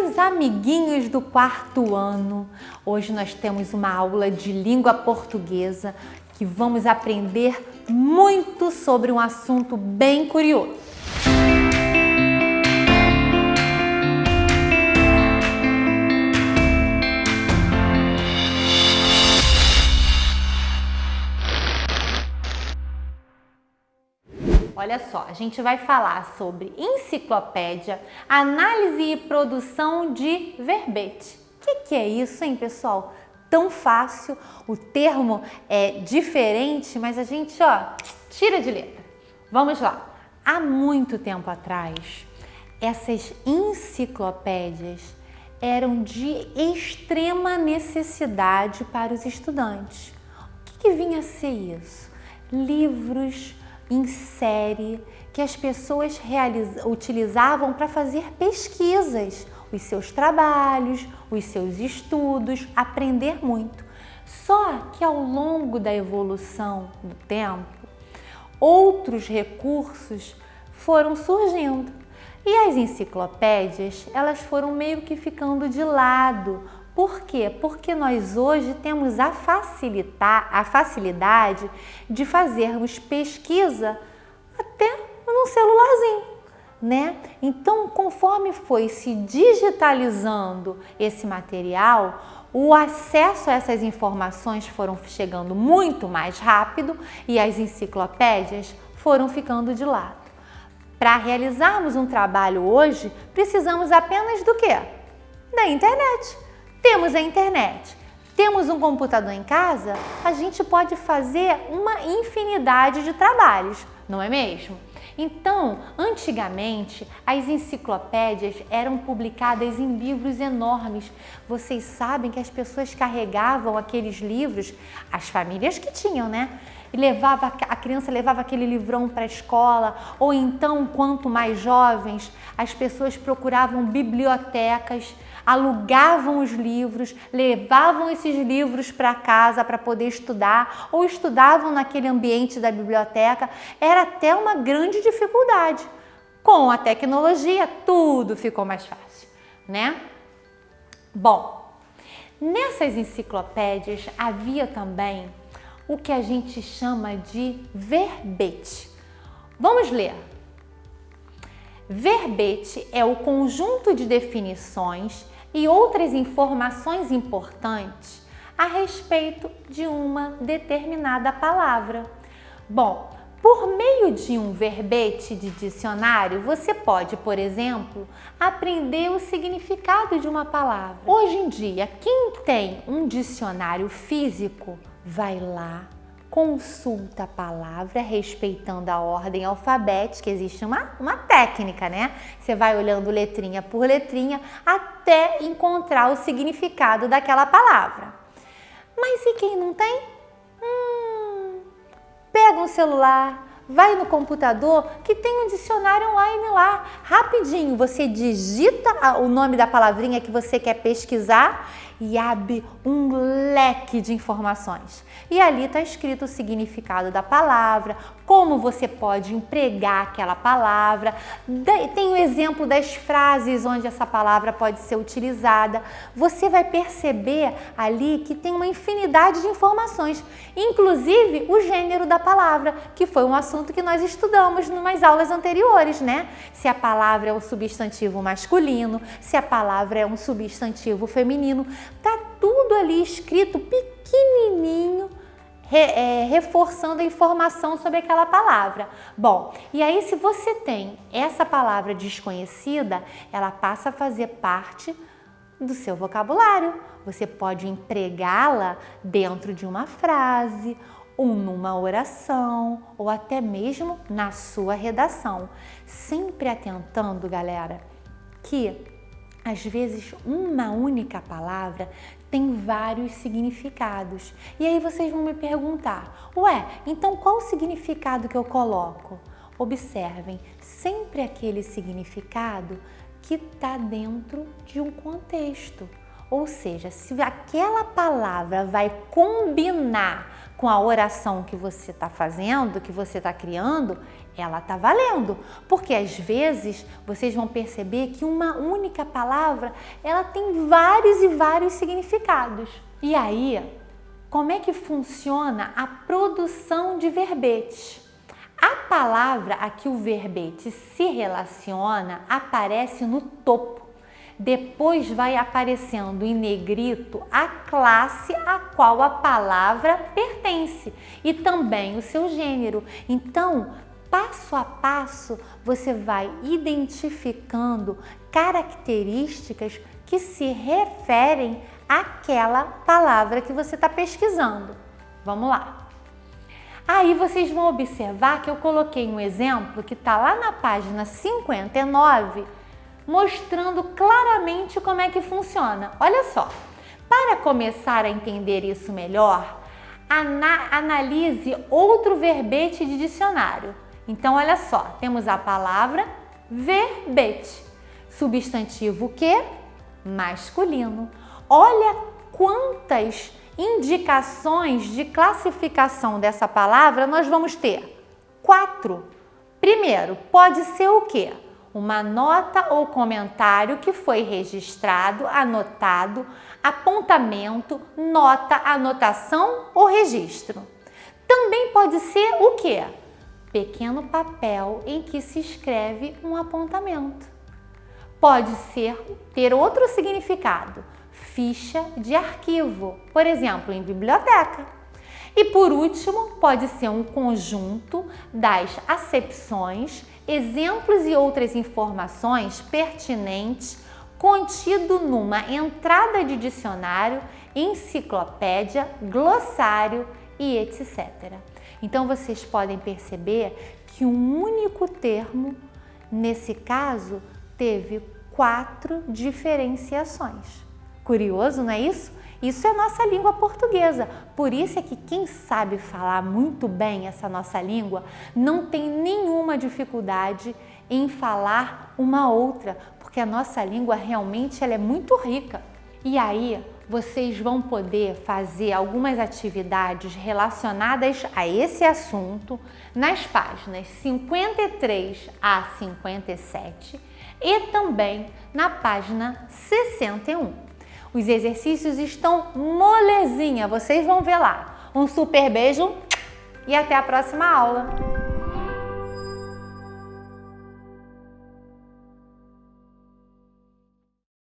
Meus amiguinhos do quarto ano, hoje nós temos uma aula de língua portuguesa que vamos aprender muito sobre um assunto bem curioso. Olha só, a gente vai falar sobre enciclopédia, análise e produção de verbete. O que é isso, hein, pessoal? Tão fácil, o termo é diferente, mas a gente, tira de letra. Vamos lá. Há muito tempo atrás, essas enciclopédias eram de extrema necessidade para os estudantes. O que vinha a ser isso? Livros em série que as pessoas utilizavam para fazer pesquisas, os seus trabalhos, os seus estudos, aprender muito. Só que ao longo da evolução do tempo, outros recursos foram surgindo e as enciclopédias, elas foram meio que ficando de lado. Por quê? Porque nós hoje temos a facilidade de fazermos pesquisa até no celularzinho, né? Então, conforme foi se digitalizando esse material, o acesso a essas informações foram chegando muito mais rápido e as enciclopédias foram ficando de lado. Para realizarmos um trabalho hoje, precisamos apenas do quê? Da internet. Temos a internet, temos um computador em casa, a gente pode fazer uma infinidade de trabalhos, não é mesmo? Então, antigamente, as enciclopédias eram publicadas em livros enormes. Vocês sabem que as pessoas carregavam aqueles livros, as famílias que tinham, né? E a criança levava aquele livrão para a escola, ou então, quanto mais jovens, as pessoas procuravam bibliotecas, alugavam os livros, levavam esses livros para casa para poder estudar, ou estudavam naquele ambiente da biblioteca. Era até uma grande dificuldade. Com a tecnologia, tudo ficou mais fácil, né? Bom, nessas enciclopédias havia também o que a gente chama de verbete. Vamos ler. Verbete é o conjunto de definições e outras informações importantes a respeito de uma determinada palavra. Bom, por meio de um verbete de dicionário, você pode, por exemplo, aprender o significado de uma palavra. Hoje em dia, quem tem um dicionário físico, vai lá, consulta a palavra, respeitando a ordem alfabética. Existe uma técnica, né? Você vai olhando letrinha por letrinha até encontrar o significado daquela palavra. Mas e quem não tem? Pega um celular, vai no computador que tem um dicionário online lá. Rapidinho, você digita o nome da palavrinha que você quer pesquisar e abre um leque de informações. E ali está escrito o significado da palavra, como você pode empregar aquela palavra. Tem o exemplo das frases onde essa palavra pode ser utilizada. Você vai perceber ali que tem uma infinidade de informações, inclusive o gênero da palavra, que foi um assunto que nós estudamos em umas aulas anteriores, né? Se a palavra é um substantivo masculino, se a palavra é um substantivo feminino. Tá tudo ali escrito pequenininho, reforçando a informação sobre aquela palavra. Bom, e aí se você tem essa palavra desconhecida, ela passa a fazer parte do seu vocabulário. Você pode empregá-la dentro de uma frase, ou numa oração, ou até mesmo na sua redação. Sempre atentando, galera, que às vezes uma única palavra tem vários significados. E aí vocês vão me perguntar, então qual o significado que eu coloco? Observem, sempre aquele significado que está dentro de um contexto. Ou seja, se aquela palavra vai combinar com a oração que você está fazendo, que você está criando, ela está valendo. Porque às vezes vocês vão perceber que uma única palavra, ela tem vários e vários significados. E aí, como é que funciona a produção de verbetes? A palavra a que o verbete se relaciona aparece no topo. Depois vai aparecendo em negrito a classe a qual a palavra pertence e também o seu gênero. Então, passo a passo, você vai identificando características que se referem àquela palavra que você está pesquisando. Vamos lá. Aí vocês vão observar que eu coloquei um exemplo que está lá na página 59, mostrando claramente como é que funciona. Olha só, para começar a entender isso melhor, analise outro verbete de dicionário. Então, olha só, temos a palavra verbete, substantivo o quê? Masculino. Olha quantas indicações de classificação dessa palavra nós vamos ter. 4. Primeiro, pode ser o quê? Uma nota ou comentário que foi registrado, anotado, apontamento, nota, anotação ou registro. Também pode ser o quê? Pequeno papel em que se escreve um apontamento. Pode ter outro significado, ficha de arquivo, por exemplo, em biblioteca. E por último, pode ser um conjunto das acepções, exemplos e outras informações pertinentes contido numa entrada de dicionário, enciclopédia, glossário e etc. Então vocês podem perceber que um único termo, nesse caso, teve 4 diferenciações. Curioso, não é isso? Isso é nossa língua portuguesa. Por isso é que quem sabe falar muito bem essa nossa língua não tem nenhuma dificuldade em falar uma outra, porque a nossa língua realmente ela é muito rica. E aí vocês vão poder fazer algumas atividades relacionadas a esse assunto nas páginas 53 a 57 e também na página 61. Os exercícios estão molezinha, vocês vão ver lá. Um super beijo e até a próxima aula!